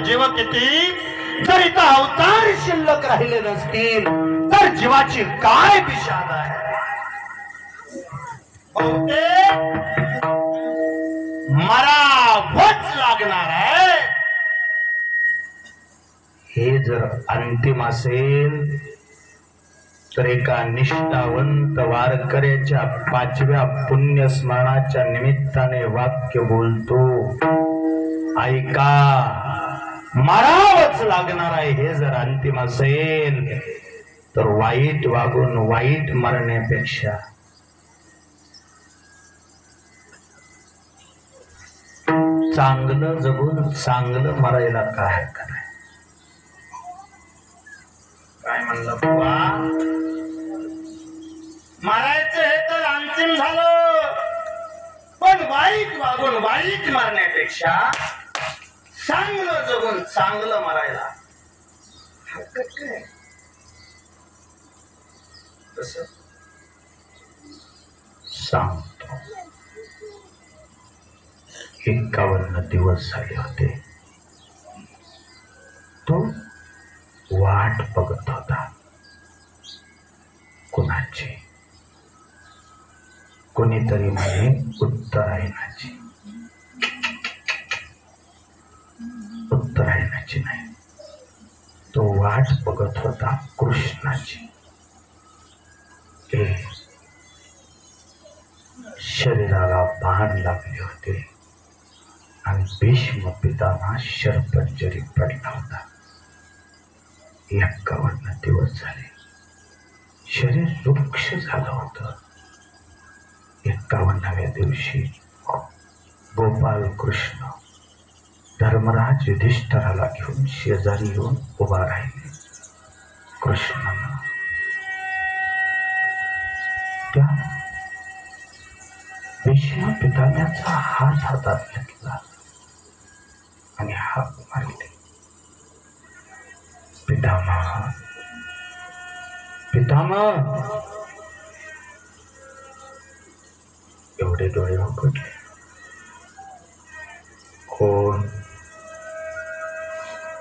जीव किती तरी तर अवतार शिल्लक राहिले नसतील तर जीवाची काय विषाद आहे. मरावच लागणार आहे. हे जर अंतिम असेल तर एका निष्ठावंत वारकऱ्याच्या 5व्या पुण्यस्मरणाच्या निमित्ताने वाक्य बोलतो. ऐका, मरावच लागणार आहे. हे जर अंतिम असेल तर वाईट वागून वाईट मरण्यापेक्षा चांगलं जगून चांगलं मरायला काय कराय. काय म्हणलं बाबा, मारायचं हे तर अंतिम झालं, पण वाईट वागून वाईट मारण्यापेक्षा चांगलं जगून चांगलं मरायला हरकत काय. कसं सांगतो. 51 दिवस झाले होते. तो वाट बघत होता. कुणाची? कोणीतरी म्हणे उत्तरायणाची. उत्तरायणाची नाही, तो वाट बघत होता कृष्णाची. शरीराला बाण लागले होते आणि भीष्म पितामह शरपंजरी पडला होता. 51 दिवस झाले. शरीर वृक्ष झालं होतं. 51व्या दिवशी गोपाल कृष्ण धर्मराज युधिष्ठिराला घेऊन शेजारी येऊन उभा राहिले. कृष्णानं त्या भीष्म पितामहाचा हात हातात घेतला आणि हाक मारले. पितामह, पितामह. एवढे डोळे उघडले. कोण?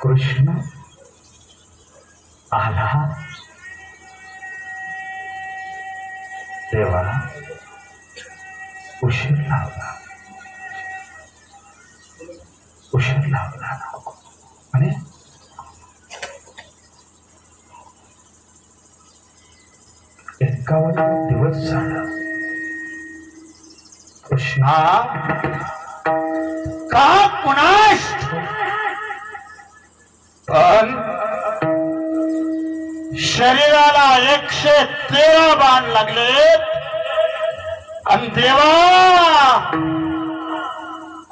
कृष्ण आला. देवा, उशीर लावला, उशीर लावला नको. आणि एकावन्न दिवस झाला. कृष्णा का कुणास पण शरीराला 113 बाण लागलेत. आणि देवा,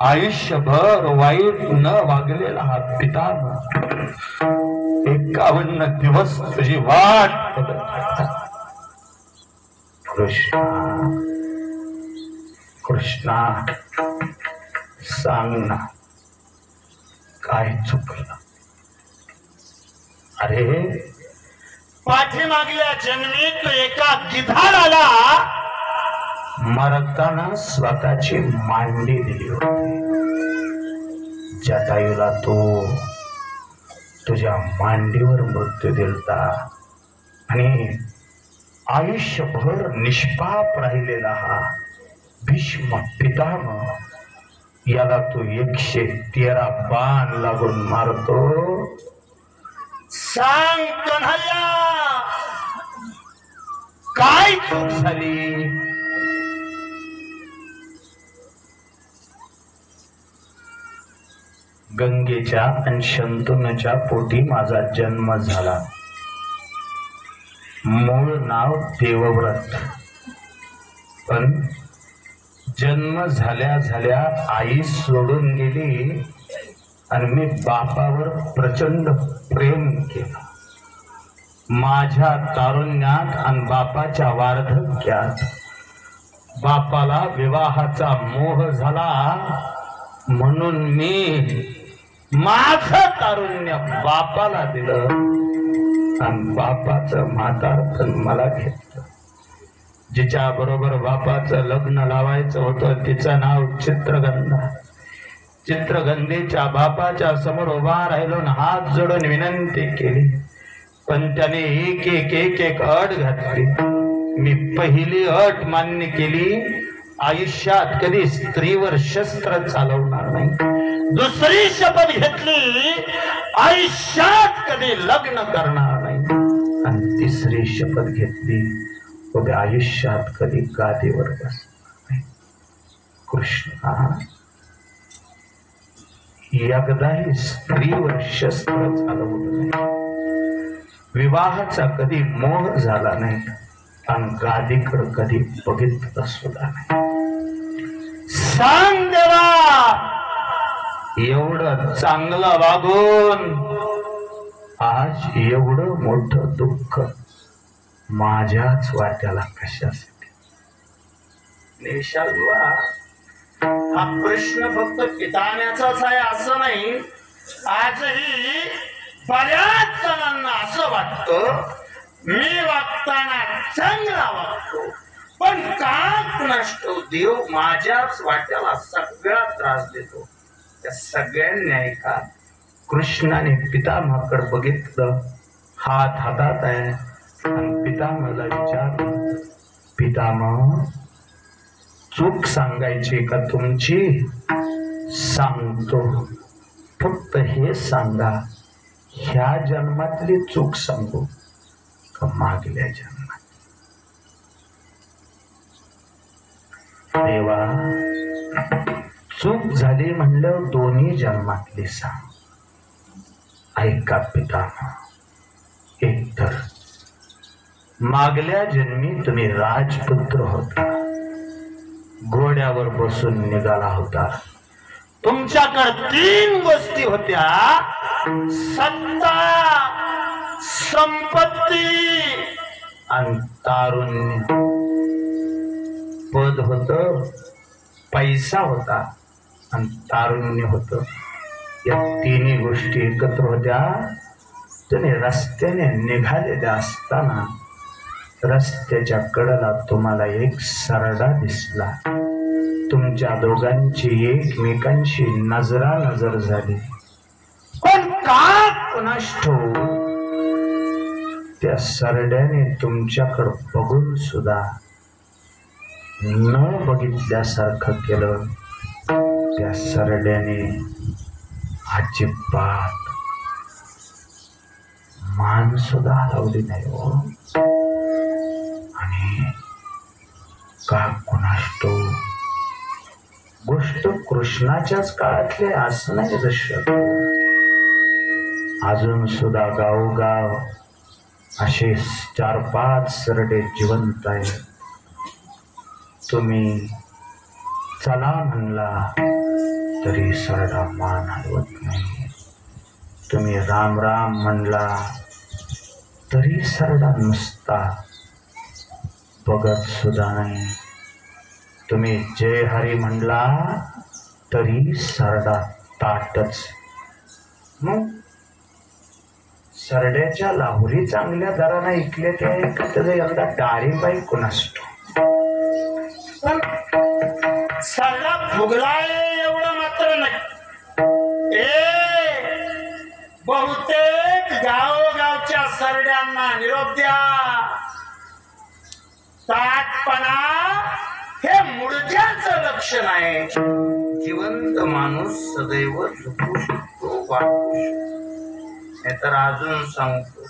आयुष्यभर वाईट न वागलेला हा पितामह 51 दिवस तुझी वाट बघत. कृष्णा कृष्णा सांग ना काय चुकलं. अरे पाठीमागल्या जन्मी तू एका गिधाडाला मरताना स्वतःची मांडी दिली होती. जटायूला तो तुझ्या मांडीवर मृत्यू दिलता आणि आयुष्यभर निष्पाप राहिलेला हा भीष्म पितामह याला तू 113 बाण लागून मारतो. सांग कन्हैया काय चूक झाली. गंगेच्या आणि शंतनूच्या पोटी माझा जन्म झाला. मूळ नाव देवव्रत, पण जन्म झाल्या झाल्या आई सोडून गेली आणि मी बापावर प्रचंड प्रेम केलं. माझ्या तारुण्यात आणि बापाच्या वार्धक्यात बापाला विवाहाचा मोह झाला, म्हणून मी माझं तारुण्य बापाला दिलं आणि बापाचं म्हातारपण मला घेतलं. जिच्या बरोबर बापाचं लग्न लावायचं होतं तिचं नाव चित्रगंधा. चित्रगंधेच्या बापाच्या समोर उभा राहिलो आणि हात जोडून विनंती केली, पण त्याने एक अट घातली. मी पहिली अट मान्य केली, आयुष्यात कधी स्त्रीवर शस्त्र चालवणार नाही. दुसरी शपथ घेतली, आयुष्यात कधी लग्न करणार नाही. आणि तिसरी शपथ घेतली, उद्या आयुष्यात कधी गादीवर बसणार नाही. कृष्णा एकदाही स्त्रीवर शस्त्र चालवलं नाही, विवाहाचा कधी मोह झाला नाही आणि गादीकडे कधी बघितलं सुद्धा नाही. सांग देवा एवढं चांगलं वागून आज एवढं मोठं दुःख माझ्याच वाट्याला कशासाठी. निशालवा हा प्रश्न फक्त पिताण्याचाच आहे असं नाही. आजही बऱ्याच जणांना असं वाटतं मी वागताना चांगला वागतो, पण का कुणास ठाऊक देव माझ्याच वाट्याला सगळा त्रास देतो. त्या सगळ्यांनी ऐका. कृष्णाने पितामहाकडे बघितलं, हात हातात आहे आणि पितामहाला विचारलं, पितामह चूक सांगायची का तुमची. सांगतो, फक्त हे सांगा, ह्या जन्मातली चूक सांगू का मागल्या जन्मात. देवा चूक झाली म्हणलं दोन्ही जन्मातली सांग. ऐका पितामह, एकतर मागल्या जन्मी तुम्ही राजपुत्र होता, घोड्यावर बसून निघाला होता. तुमच्याकडे 3 गोष्टी होत्या, सत्ता, संपत्ती आणि तारुण्य. पद होत, पैसा होता आणि तारुण्य होत. या तिन्ही गोष्टी एकत्र होत्या. तुम्ही रस्त्याने निघालेल्या असताना रस्त्याच्या कडेला तुम्हाला एक सरडा दिसला. तुमच्या दोघांची एकमेकांशी नजरानजर झाली, पण का कुणास ठाऊक त्या सरड्याने तुमच्याकडे बघून सुद्धा न बघितल्यासारखं केलं. त्या सरड्याने अजिबात मान सुद्धा हलवली नाही हो. आणि का कुणास ठाऊक गोष्ट कृष्णाच्याच काळातले असं नाही दर्शक. अजून सुद्धा गावोगाव असे 4-5 सरडे जिवंत आहेत. तुम्ही चला म्हणला तरी सरडा मान हलवत नाही. तुम्ही राम राम म्हणला तरी सरडा नुसता बघत सुद्धा नाही. तुम्ही जय हरी म्हणला तरी सरडा ताटच. मग सरड्याच्या लाहुरी चांगल्या दराने ऐकल्या त्या त्याचा यंदा डाळिंबाई कोणासतो. पण सरडा फुगलाय एवढं मात्र नाही. बहुतेक गावोगावच्या सरड्यांना निरोप द्या. ताटपणा हे मुडद्याचं लक्षण आहे. जिवंत माणूस सदैव झुकू शकतो, वाटू शकतो. नाहीतर अजून सांगतो,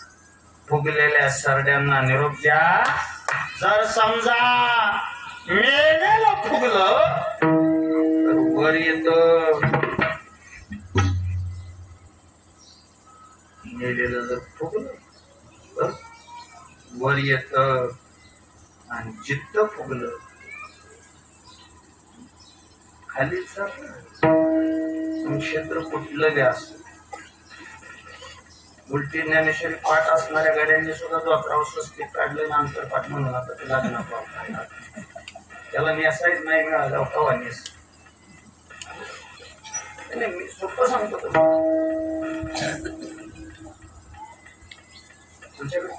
फुगलेल्या सरड्यांना निरोप द्या. जर समजा मेलेलं फुगलं तर वर येत. मेलेलं जर फुगलं तर वर येत आणि जिद्द फुगलं खाली क्षेत्र कुठलं बी असत. उलटी ज्ञानेश्वरी पाठ असणाऱ्या गाड्यांनी सुद्धा तो स्वस्तिक काढलं ना अंतरपाठ म्हणून आता ते लागणार. त्याला नेसायच नाही मिळाला कवा नेस. मी सोपं सांगतो तुमच्याकडे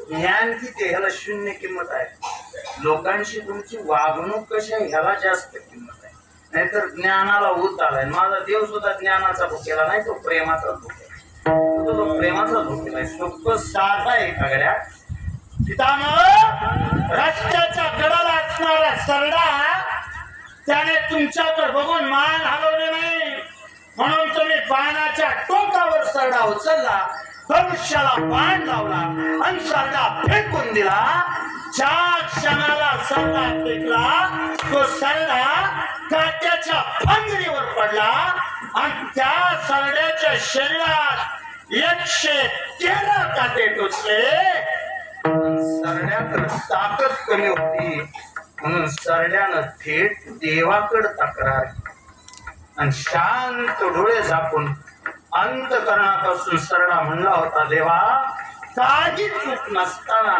ज्ञान किती ह्याला शून्य किंमत आहे. लोकांशी तुमची वागणूक कशी आहे ह्याला जास्त किंमत आहे. नाहीतर ज्ञानाला ऊत आलाय. माझा देव सुद्धा ज्ञानाचा भुकेला नाही, तो प्रेमाचा भुकेला. तो प्रेमाचा भुकेला आहे. सोपं साधा आहे सगळ्या. पितामह रस्त्याच्या कडाला असणारा सरडा त्याने तुमच्याकडे बघून मान हलवले नाही, म्हणून तुम्ही बाणाच्या टोकावर सरडा उचलला, भविष्याला बाण लावला आणि सरडा फेकून दिला. ज्या क्षणाला सरडा फेकला तो सरडा काट्याच्या फांदरीवर पडला आणि त्या सरड्याच्या शरीरात 113 काटे टोचले. सरड्याकडे ताकद कमी होती म्हणून सरड्यानं थेट देवाकडे तक्रार आणि शांत डोळे झाकून अंतकरणापासून सरडा म्हणला होता, देवा काही चूक नसताना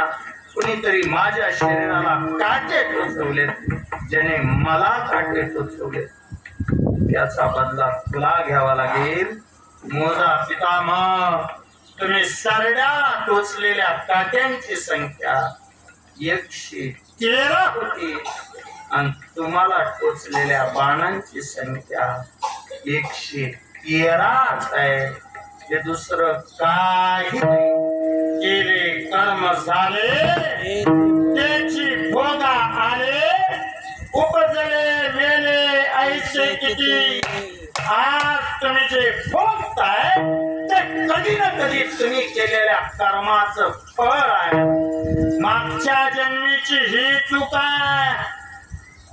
कुणीतरी माझ्या शरीराला काटे टोचवलेत, ज्याने मला काटे टोचवले, त्याचा बदला तुला घ्यावा लागेल. मोजा पितामह, तुम्ही सरड्या टोचलेल्या काट्यांची संख्या 113 होती आणि तुम्हाला टोचलेल्या बाणांची संख्या 113 आहे. हे दुसरं काही नाही. केले कर्म झाले त्याची भोगा आले, उपजले मेले ऐसे किती. आज तुम्ही जे भोगताय ते कधी ना कधी तुम्ही केलेल्या कर्माचं फळ आहे. मागच्या जन्मीची ही चूक आहे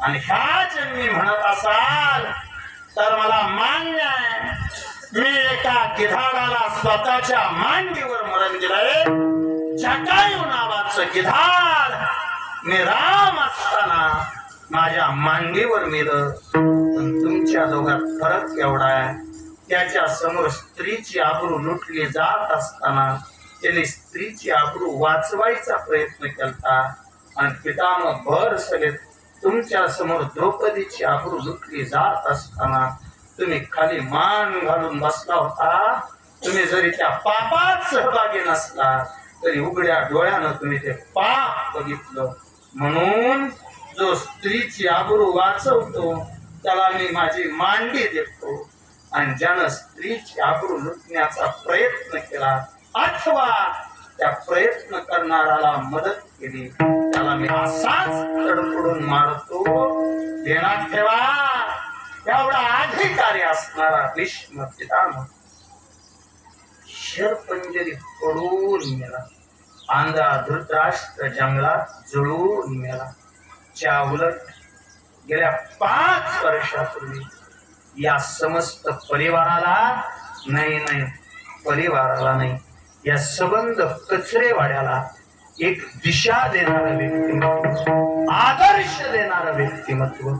आणि ह्या जन्मी म्हणत असाल तर मला मान्य आहे. मी एका गिधाडाला स्वतःच्या मांडीवर मरण दिलंय. जटायू नावाचं गिधाड मी राम असताना माझ्या मांडीवर मेलं. तुमच्या दोघात फरक एवढा आहे, त्याच्या समोर स्त्रीची आबरू लुटली जात असताना त्याने स्त्रीची आबरू वाचवायचा प्रयत्न केला आणि पितामह भर सगळे तुमच्या समोर द्रौपदीची आबरू लुटली जात असताना तुम्ही खाली मान घालून बसला होता. तुम्ही जरी त्या पापात सहभागी नसला तरी उघड्या डोळ्यानं तुम्ही ते पाप बघितलं. म्हणून जो स्त्रीची आबरू वाचवतो त्याला मी माझी मांडी देतो आणि ज्यानं स्त्रीची आबरू लुटण्याचा प्रयत्न केला अथवा त्या प्रयत्न करणाऱ्याला मदत केली त्याला मी असाच तडफडून मारतो. ध्यानात ठेवा, एवढा अधिकारी असणारा भीष्म पितामह शरपंजरी पडून मेला. आंधळा धृतराष्ट्र जंगलात जुळून मेला. च्या उलट गेल्या 5 वर्षापूर्वी या समस्त परिवाराला या सबंध कचरेवाड्याला एक दिशा देणारा व्यक्तिमत्व, आदर्श देणारं व्यक्तिमत्व,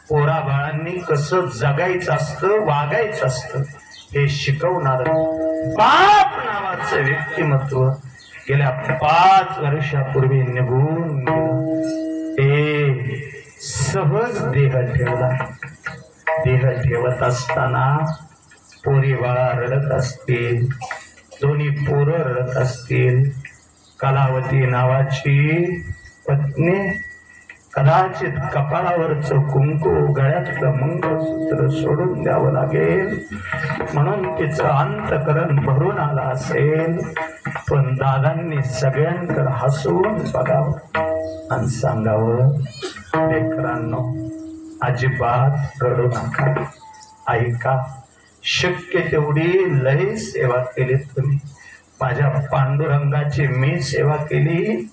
पोरा बाळांनी कसं जगायचं असतं, वागायचं असतं हे शिकवणार बाप नावाचं व्यक्तिमत्व गेल्या 5 वर्षापूर्वी निघून गेलं. ते सहज देह ठेवला. देह ठेवत असताना पोरी बाळा रडत असतील, दोन्ही पोरं रडत असतील. कलावती नावाची पत्नी कदाचित कपाळावरचं कुंकू, गळ्यातलं मंगळसूत्र सोडून द्यावं लागेल म्हणून तिचं अंतकरण भरून आलं असेल. पण दादांनी सगळ्यांकडे हसवून बघावं आणि सांगावं, लेकरांनो अजिबात रडू नका. ऐका, शक्य तेवढी लई सेवा केली तुम्ही. माझ्या पांडुरंगाची मी सेवा केली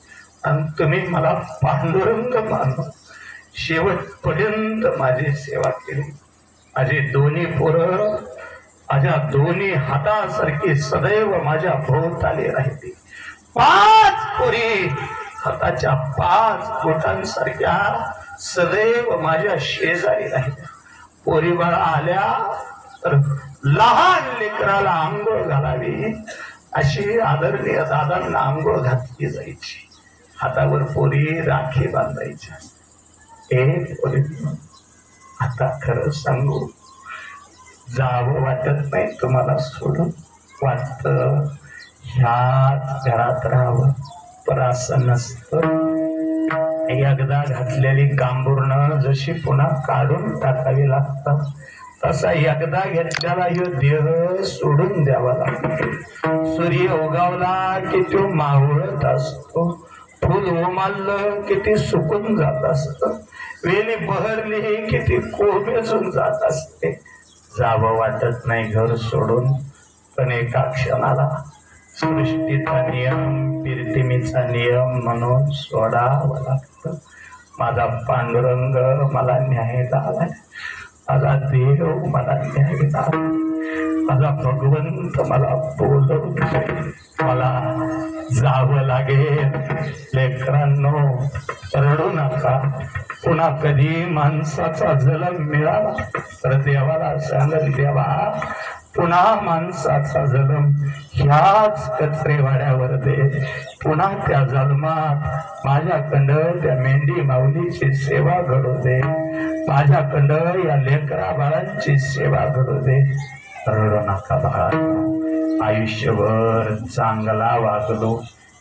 आणि तुम्ही मला पांडुरंग मानून शेवटपर्यंत माझी सेवा केली. माझी दोन्ही पोरं माझ्या दोन्ही हातासारखी सदैव माझ्या भोवताली राहिली. 5 पोरी हाताच्या 5 बोटांसारख्या सदैव माझ्या शेजारी राहिल्या. पोरी बाळा आल्या तर लहान लेकराला आंघोळ घालावी अशी आदरणीय दादांना आंघोळ घातली जायची. हातावर पोरी राखी बांधायच्या. पोरी, आता खरं सांगू, जावं वाटत नाही तुम्हाला सोडून. वाटतं ह्याच घरात राहावं, पण असं नसतं. एकदा घातलेली कांबुरणं जशी पुन्हा काढून टाकावी लागतात, तसा एकदा घेतलेला ह्यो देह सोडून द्यावा लागतो. सूर्य उगावला की तो मावळत असतो. फुल उमाललं की ती सुकून जात असत. वेली बहरली की ती कोमेजून जात असते. जावं वाटत नाही घर सोडून, पण एका क्षणाला सृष्टीचा नियम, कीर्तिमीचा नियम म्हणून सोडावं लागतं. माझा पांडुरंग मला न्यायला आलाय. माझा देव मला न्यायला आलाय. माझा भगवंत मला बोलवतोय. मला जावं लागेल. लेकरांनो रडू नका. पुन्हा कधी माणसाचा जन्म मिळाला तर देवाला सांगेल, देवा पुन्हा माणसाचा जन्म ह्याच कचरेवाड्यावर दे. पुन्हा त्या जन्मात माझ्याकडं त्या मेंढी माऊलीची सेवा घडू दे. माझ्याकडं या लेकरा बाळांची सेवा घडू दे. रडू नका बाळा. आयुष्यभर चांगला वागलो,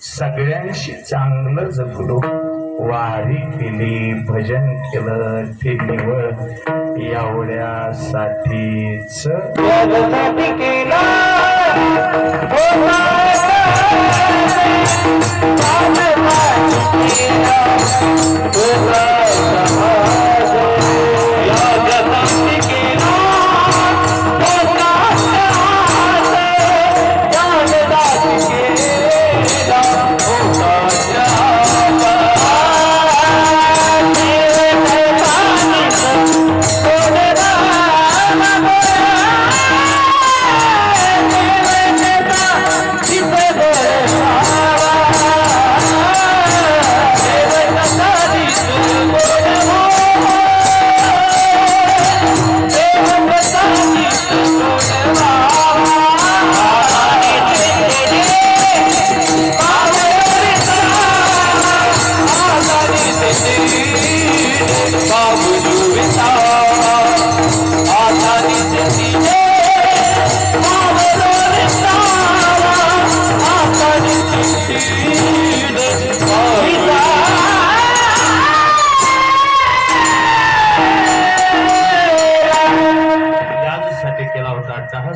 सगळ्यांशी चांगलं जगलो, वारी केली, भजन केलं, ते निवळ एवढ्यासाठीच केला.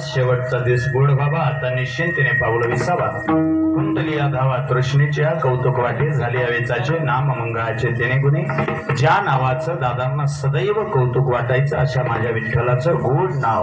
शेवटचा दिवस गोड बाबा आता निश्चिंतेने पावलं विसावा. कुंडली धावा तृष्णेच्या कौतुक वाटे झाले वेचाचे नाम मंगळाचे तेने गुणे. ज्या नावाचं दादांना सदैव कौतुक वाटायचं अशा माझ्या विठ्ठलाचं गोड नाव.